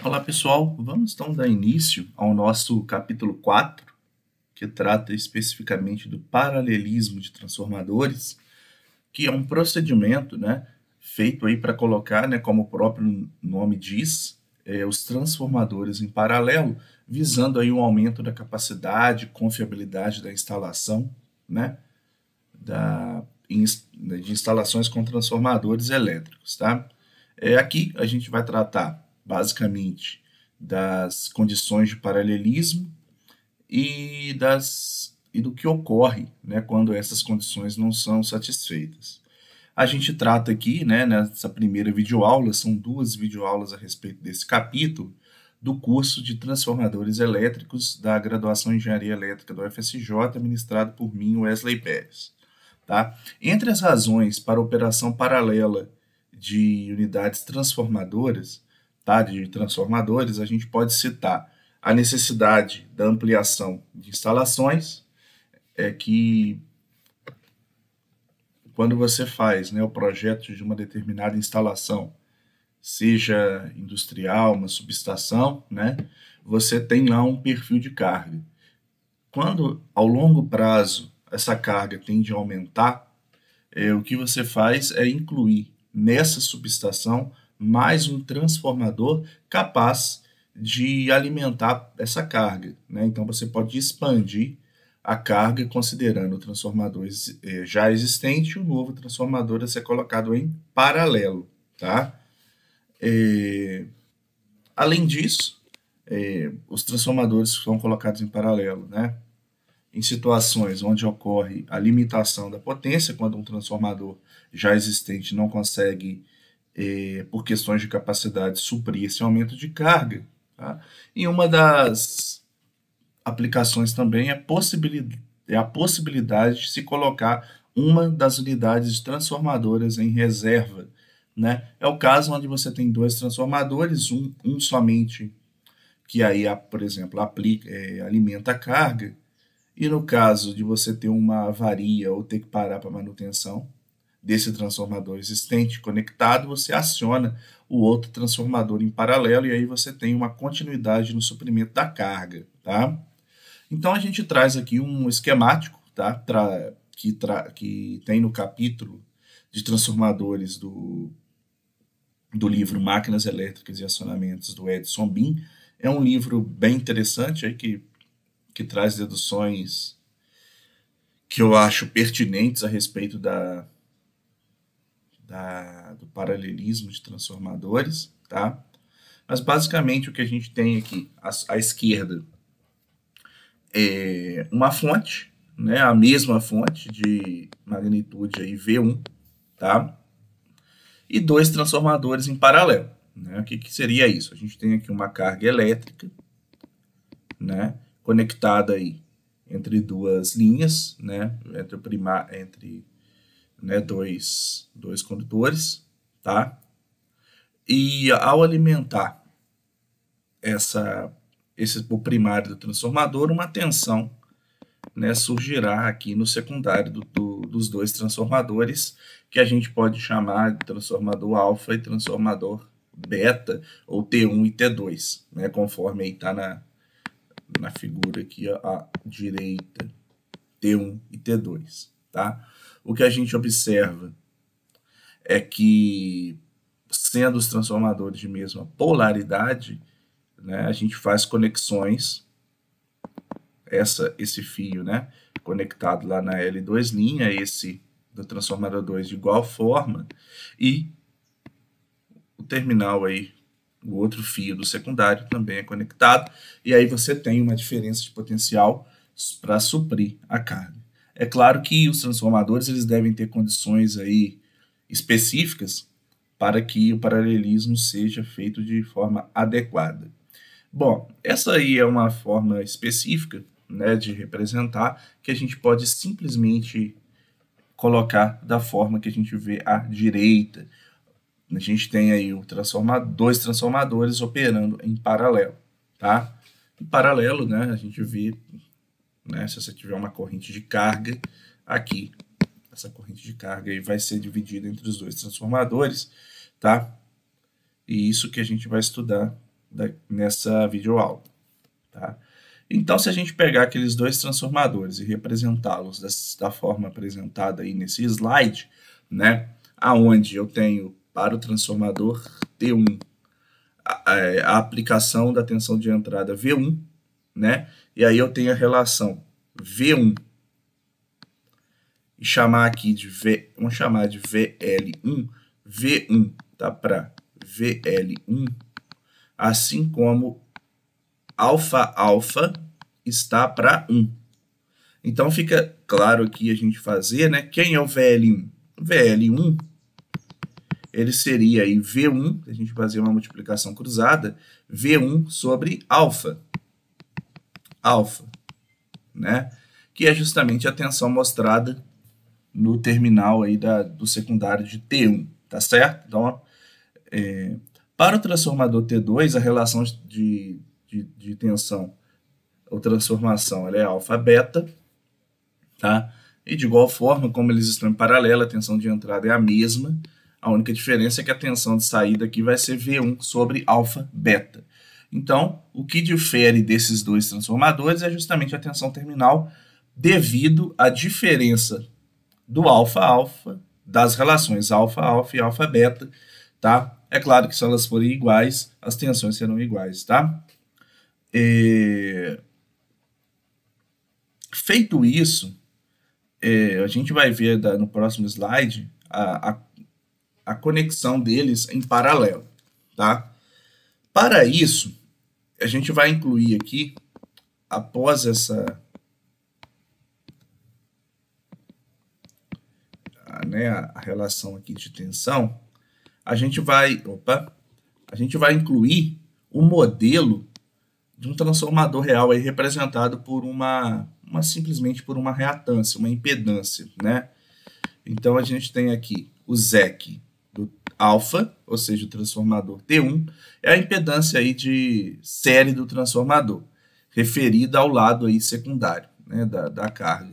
Olá pessoal, vamos então dar início ao nosso capítulo 4, que trata especificamente do paralelismo de transformadores, que é um procedimento, feito aí para colocar, como o próprio nome diz, os transformadores em paralelo, visando aí um aumento da capacidade, confiabilidade da instalação, né, de instalações com transformadores elétricos, tá? Aqui a gente vai tratar basicamente das condições de paralelismo e do que ocorre, quando essas condições não são satisfeitas. A gente trata aqui, nessa primeira videoaula, são 2 videoaulas a respeito desse capítulo, do curso de Transformadores Elétricos da graduação em Engenharia Elétrica do UFSJ, ministrado por mim, Wesley Pérez. Tá? Entre as razões para a operação paralela de unidades transformadoras, tá, de transformadores, a gente pode citar a necessidade da ampliação de instalações, que quando você faz o projeto de uma determinada instalação, seja industrial, uma subestação, você tem lá um perfil de carga. Quando, ao longo prazo, essa carga tende a aumentar, o que você faz é incluir nessa subestação mais um transformador capaz de alimentar essa carga. Então, você pode expandir a carga considerando o transformador já existente e o novo transformador a ser colocado em paralelo. Tá? Além disso, os transformadores são colocados em paralelo, em situações onde ocorre a limitação da potência, quando um transformador já existente não consegue, por questões de capacidade, suprir esse aumento de carga. Tá? E uma das aplicações também é a possibilidade de se colocar uma das unidades transformadoras em reserva. É o caso onde você tem 2 transformadores, um somente que aí, por exemplo, alimenta a carga, e no caso de você ter uma avaria ou ter que parar para manutenção desse transformador existente conectado, você aciona o outro transformador em paralelo e aí você tem uma continuidade no suprimento da carga. Tá? Então a gente traz aqui um esquemático, tá? Que tem no capítulo de transformadores do livro Máquinas Elétricas e Acionamentos, do Edson Bin. É um livro bem interessante aí, que traz deduções que eu acho pertinentes a respeito do paralelismo de transformadores. Tá? Mas basicamente o que a gente tem aqui, à esquerda, é uma fonte, a mesma fonte de magnitude aí V1, tá? E 2 transformadores em paralelo. O que seria isso? A gente tem aqui uma carga elétrica, conectada aí entre 2 linhas, entre dois condutores, tá? E ao alimentar o primário do transformador, uma tensão surgirá aqui no secundário dos 2 transformadores, que a gente pode chamar de transformador alfa e transformador beta, ou T1 e T2, conforme aí está na figura aqui à direita, T1 e T2. Tá? O que a gente observa é que, sendo os transformadores de mesma polaridade, a gente faz conexões, esse fio conectado lá na L2 linha, esse do transformador 2 de igual forma, e o terminal aí, o outro fio do secundário também é conectado, e aí você tem uma diferença de potencial para suprir a carga. É claro que os transformadores eles devem ter condições aí específicas para que o paralelismo seja feito de forma adequada. Bom, essa aí é uma forma específica de representar, que a gente pode simplesmente colocar da forma que a gente vê à direita. A gente tem aí 2 transformadores operando em paralelo. Tá? Em paralelo, a gente vê, se você tiver uma corrente de carga aqui, essa corrente de carga aí vai ser dividida entre os 2 transformadores, tá? E isso que a gente vai estudar nessa videoaula, tá? Então, se a gente pegar aqueles dois transformadores e representá-los da forma apresentada aí nesse slide, né, aonde eu tenho para o transformador T1 a aplicação da tensão de entrada V1, né, e aí eu tenho a relação V1 e chamar aqui de vamos chamar de VL1, V1 tá para VL1, assim como alfa está para 1. Então fica claro aqui a gente fazer, né? Quem é o VL1? O VL1, ele seria aí V1, a gente fazer uma multiplicação cruzada, V1 sobre alfa, né? Que é justamente a tensão mostrada no terminal aí do secundário de T1, tá certo? Então, para o transformador T2, a relação de tensão ou transformação ela é alfa-beta, tá? E de igual forma, como eles estão em paralelo, a tensão de entrada é a mesma, a única diferença é que a tensão de saída aqui vai ser V1 sobre alfa-beta. Então, o que difere desses dois transformadores é justamente a tensão terminal devido à diferença do alfa-alfa, das relações alfa-alfa e alfa-beta, tá? É claro que se elas forem iguais, as tensões serão iguais, tá? Feito isso, a gente vai ver no próximo slide a conexão deles em paralelo, tá? Para isso, a gente vai incluir aqui, após a relação aqui de tensão, a gente vai incluir o modelo de um transformador real aí representado por simplesmente por uma reatância, uma impedância, né? Então a gente tem aqui o ZEC do alfa, ou seja, o transformador T1, é a impedância aí de série do transformador, referida ao lado aí secundário, né, da carga.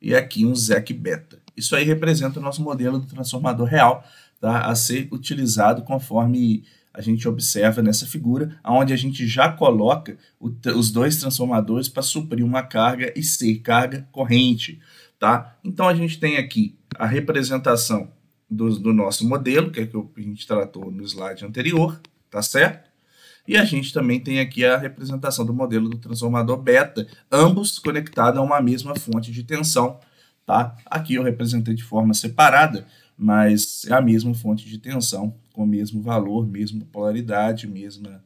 E aqui um ZEC beta. Isso aí representa o nosso modelo do transformador real, tá, a ser utilizado conforme a gente observa nessa figura, onde a gente já coloca os dois transformadores para suprir uma carga IC, carga corrente, tá? Então a gente tem aqui a representação do nosso modelo, que é o que a gente tratou no slide anterior, tá certo? E a gente também tem aqui a representação do modelo do transformador beta, ambos conectados a uma mesma fonte de tensão, tá? Aqui eu representei de forma separada, mas é a mesma fonte de tensão, com o mesmo valor, mesma polaridade, mesma,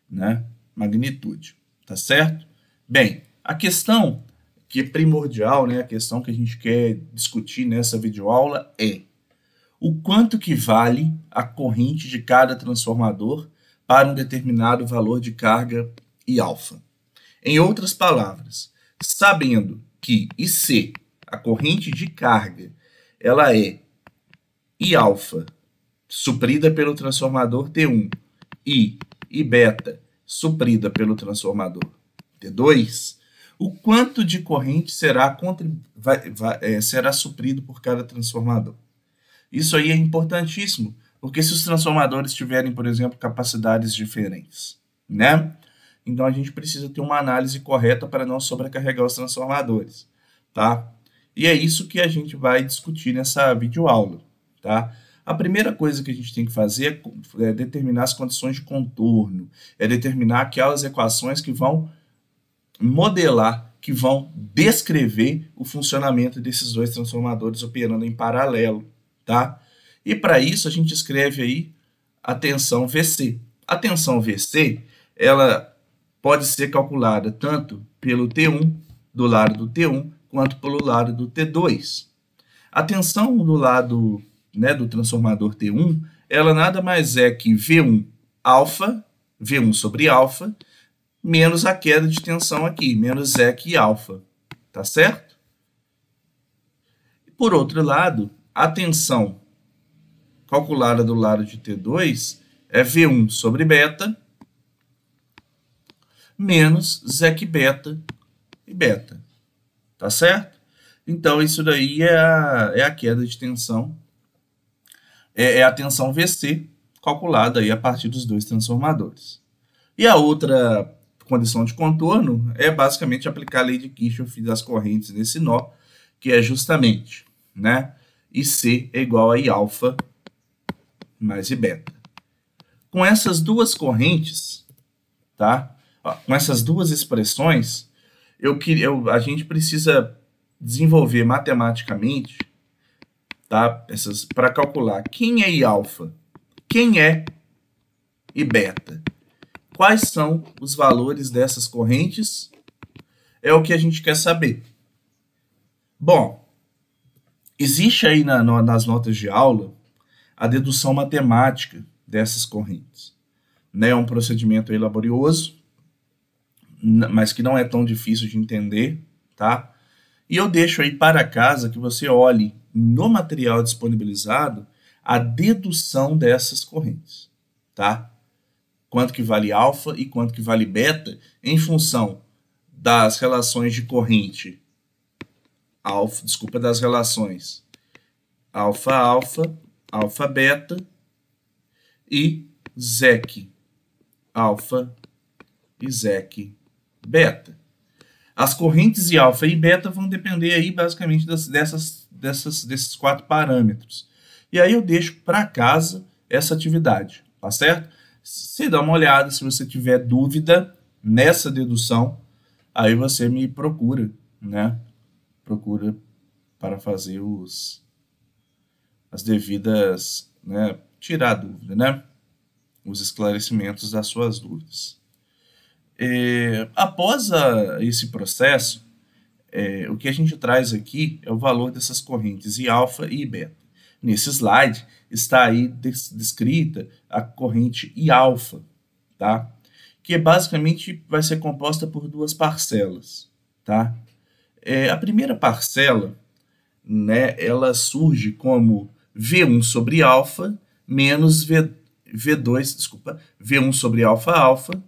né, magnitude, tá certo? Bem, a questão que é primordial, né, a questão que a gente quer discutir nessa videoaula é o quanto que vale a corrente de cada transformador para um determinado valor de carga I alfa. Em outras palavras, sabendo que IC, a corrente de carga, ela é I alfa suprida pelo transformador T1 e I beta suprida pelo transformador T2, o quanto de corrente será suprido por cada transformador. Isso aí é importantíssimo, porque se os transformadores tiverem, por exemplo, capacidades diferentes, né? Então a gente precisa ter uma análise correta para não sobrecarregar os transformadores, tá? E é isso que a gente vai discutir nessa videoaula, tá? A primeira coisa que a gente tem que fazer é determinar as condições de contorno, é determinar aquelas equações que vão modelar, que vão descrever o funcionamento desses dois transformadores operando em paralelo, tá? E para isso a gente escreve aí a tensão VC. A tensão VC, ela pode ser calculada tanto pelo T1, do lado do T1, quanto pelo lado do T2. A tensão do lado, né, do transformador T1, ela nada mais é que V1 alfa, V1 sobre alfa, menos a queda de tensão aqui, menos ZEC alfa, tá certo? Por outro lado, a tensão calculada do lado de T2 é V1 sobre beta menos ZEC beta e beta, tá certo? Então, isso daí é a queda de tensão, é a tensão VC calculada aí a partir dos dois transformadores. E a outra condição de contorno é basicamente aplicar a lei de Kirchhoff das correntes nesse nó, que é justamente, né, IC é igual a Iα mais Iβ. Com essas duas correntes, tá? Com essas duas expressões, a gente precisa desenvolver matematicamente, tá? Para calcular quem é Iα, quem é Iβ. Quais são os valores dessas correntes? É o que a gente quer saber. Bom, existe aí nas notas de aula a dedução matemática dessas correntes. Né? É um procedimento aí laborioso, mas que não é tão difícil de entender, tá? E eu deixo aí para casa que você olhe no material disponibilizado a dedução dessas correntes, tá? Quanto que vale alfa e quanto que vale beta em função das relações de corrente das relações alfa-alfa, alfa-beta e zec alfa e zec beta. As correntes de alfa e beta vão depender aí basicamente desses 4 parâmetros. E aí eu deixo para casa essa atividade, tá certo? Você dá uma olhada, se você tiver dúvida nessa dedução, aí você me procura, né? Procura para fazer as devidas, né? Tirar a dúvida, né? Os esclarecimentos das suas dúvidas. Após esse processo, o que a gente traz aqui é o valor dessas correntes Iα e Iβ. Nesse slide está aí descrita a corrente Iα, tá? Que basicamente vai ser composta por 2 parcelas, tá? A primeira parcela, né, ela surge como V1 sobre alfa menos V1 sobre alfa-alfa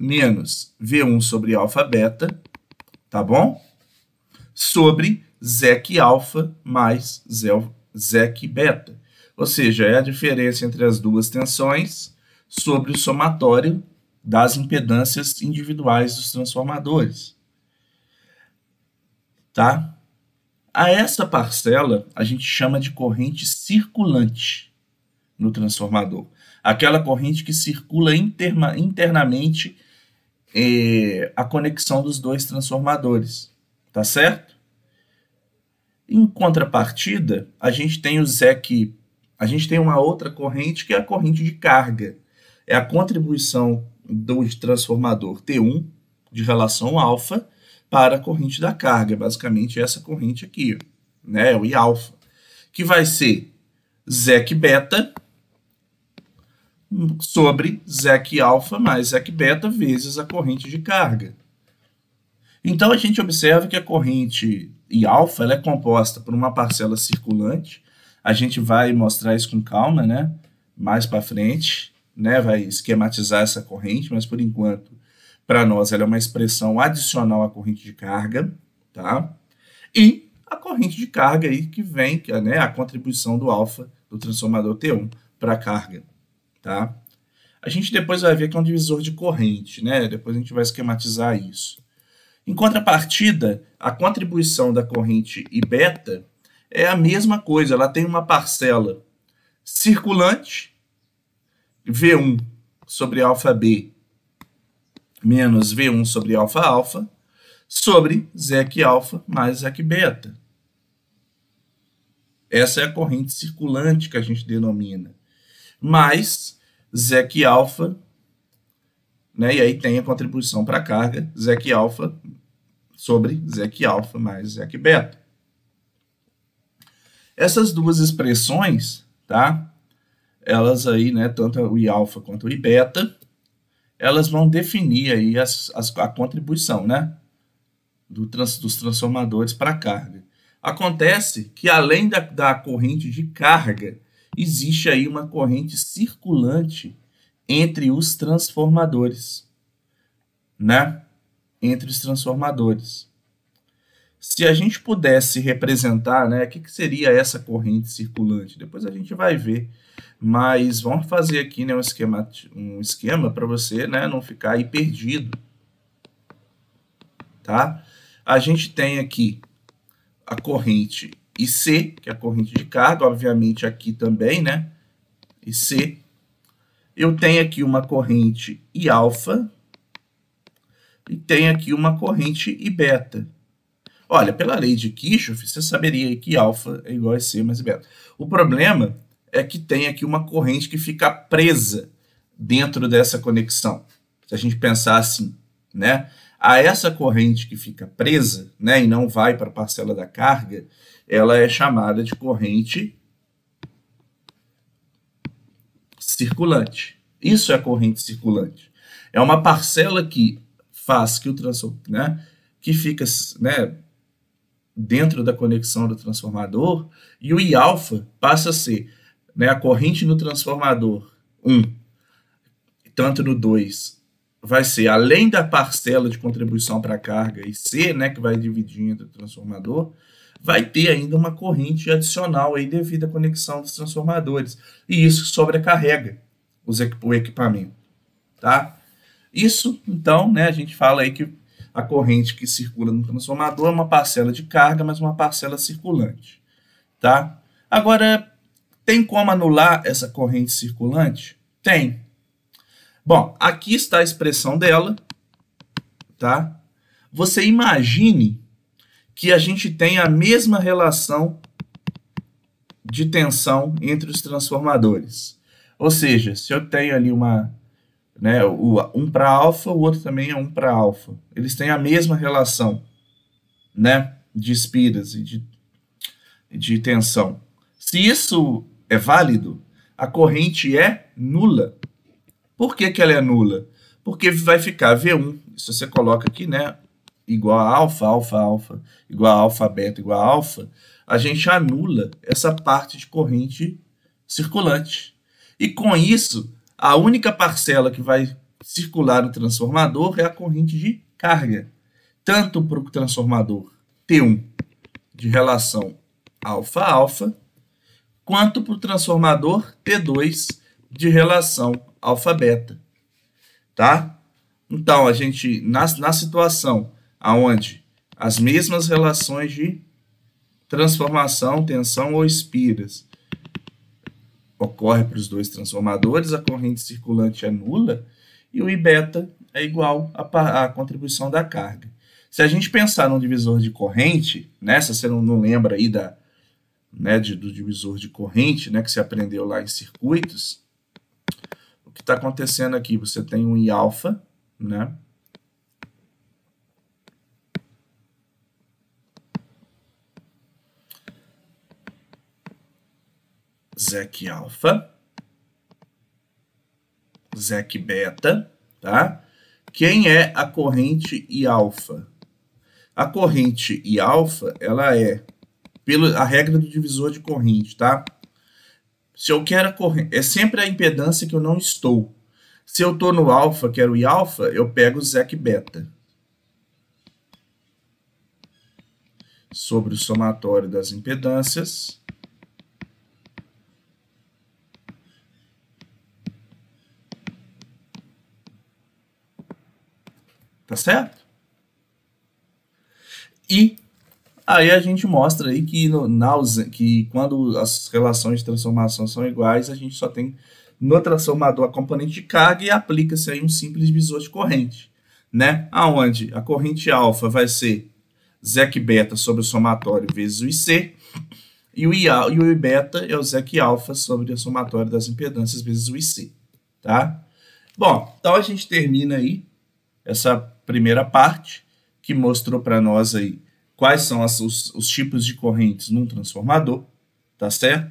menos V1 sobre alfa-beta, tá bom? Sobre zec alfa mais zec beta. Ou seja, é a diferença entre as duas tensões sobre o somatório das impedâncias individuais dos transformadores. Tá? A essa parcela a gente chama de corrente circulante no transformador. Aquela corrente que circula internamente a conexão dos 2 transformadores. Tá certo? Em contrapartida, a gente tem uma outra corrente que é a corrente de carga. É a contribuição do transformador T1 de relação alfa para a corrente da carga, basicamente essa corrente aqui, né, o Iα, que vai ser zec beta sobre zec alfa mais zec beta vezes a corrente de carga. Então a gente observa que a corrente Iα ela é composta por uma parcela circulante. A gente vai mostrar isso com calma, né, mais para frente, né, vai esquematizar essa corrente, mas por enquanto para nós ela é uma expressão adicional à corrente de carga, tá? E a corrente de carga aí que vem, né, a contribuição do alfa do transformador T1 para a carga, tá? A gente depois vai ver que é um divisor de corrente, né? Depois a gente vai esquematizar isso. Em contrapartida, a contribuição da corrente Iβ é a mesma coisa, ela tem uma parcela circulante, V1 sobre alfa-B menos V1 sobre alfa-alfa, sobre zec alfa mais zec beta. Essa é a corrente circulante que a gente denomina. Mais zec alfa, né, e aí tem a contribuição para a carga, zec alfa sobre zec alfa mais zec beta. Essas duas expressões, tá? Elas aí, né, tanto o Iα quanto o Iβ, elas vão definir aí a contribuição, né, dos transformadores para carga. Acontece que além da corrente de carga, existe aí uma corrente circulante entre os transformadores, né? Entre os transformadores. Se a gente pudesse representar, né, o que seria essa corrente circulante? Depois a gente vai ver. Mas vamos fazer aqui, né, um esquema para você, né, não ficar aí perdido, tá? A gente tem aqui a corrente IC, que é a corrente de carga, obviamente aqui também, né, IC. Eu tenho aqui uma corrente I alfa e tenho aqui uma corrente I beta. Olha, pela lei de Kirchhoff, você saberia que alfa é igual a C mais beta. O problema é que tem aqui uma corrente que fica presa dentro dessa conexão. Se a gente pensar assim, né? A essa corrente que fica presa, né, e não vai para a parcela da carga, ela é chamada de corrente circulante. Isso é a corrente circulante. É uma parcela que faz que o transformador, né, que fica, né, dentro da conexão do transformador, e o I-alfa passa a ser, né, a corrente no transformador 1, tanto no 2, vai ser, além da parcela de contribuição para a carga IC, né, que vai dividir entre o transformador, vai ter ainda uma corrente adicional aí devido à conexão dos transformadores, e isso sobrecarrega o equipamento, tá? Isso, então, né, a gente fala aí que a corrente que circula no transformador é uma parcela de carga, mas uma parcela circulante, tá? Agora, tem como anular essa corrente circulante? Tem. Bom, aqui está a expressão dela, tá? Você imagine que a gente tem a mesma relação de tensão entre os transformadores. Ou seja, se eu tenho ali uma, né, um para alfa, o outro também é 1 para alfa. Eles têm a mesma relação, né, de espiras e de tensão. Se isso é válido, a corrente é nula. Por que ela é nula? Porque vai ficar V1, se você coloca aqui, né, igual a alfa, alfa, alfa, igual a alfa, beta, igual a alfa, a gente anula essa parte de corrente circulante. E com isso, a única parcela que vai circular no transformador é a corrente de carga, tanto para o transformador T1 de relação alfa-alfa, quanto para o transformador T2 de relação alfa-beta, tá? Então, a gente, na situação onde as mesmas relações de transformação, tensão ou espiras ocorre para os dois transformadores, a corrente circulante é nula e o I beta é igual à contribuição da carga. Se a gente pensar num divisor de corrente, né, se você não lembra aí do divisor de corrente, né, que você aprendeu lá em circuitos, o que está acontecendo aqui? Você tem um I alfa, né, ZEC alfa, ZEC beta, tá? Quem é a corrente I alfa? A corrente I alfa, ela é a regra do divisor de corrente, tá? Se eu quero a corrente, é sempre a impedância que eu não estou. Se eu estou no alfa, quero I alfa, eu pego o ZEC beta sobre o somatório das impedâncias tá certo? E aí a gente mostra aí que, que quando as relações de transformação são iguais, a gente só tem no transformador a componente de carga e aplica-se aí um simples divisor de corrente, né? Aonde a corrente alfa vai ser ZEC beta sobre o somatório vezes o IC, e o I beta é o ZEC alfa sobre o somatório das impedâncias vezes o IC, tá? Bom, então a gente termina aí essa primeira parte, que mostrou para nós aí quais são os tipos de correntes num transformador, tá certo?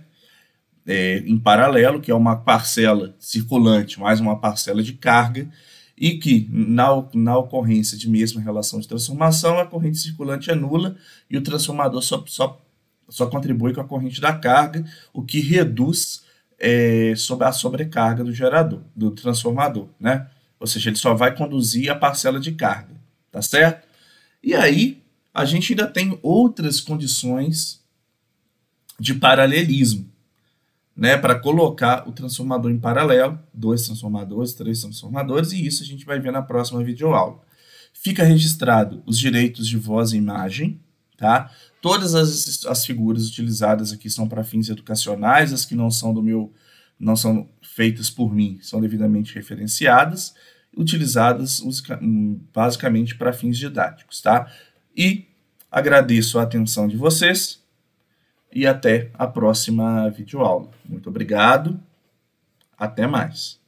Em paralelo, que é uma parcela circulante mais uma parcela de carga, e que na ocorrência de mesma relação de transformação, a corrente circulante é nula e o transformador só contribui com a corrente da carga, o que reduz sobre a sobrecarga do gerador, do transformador, né? Ou seja, ele só vai conduzir a parcela de carga, tá certo? E aí, a gente ainda tem outras condições de paralelismo, né, para colocar o transformador em paralelo, 2 transformadores, 3 transformadores, e isso a gente vai ver na próxima videoaula. Fica registrado os direitos de voz e imagem, tá? Todas as figuras utilizadas aqui são para fins educacionais, as que não são feitas por mim, são devidamente referenciadas, utilizadas basicamente para fins didáticos, tá? E agradeço a atenção de vocês e até a próxima videoaula. Muito obrigado, até mais.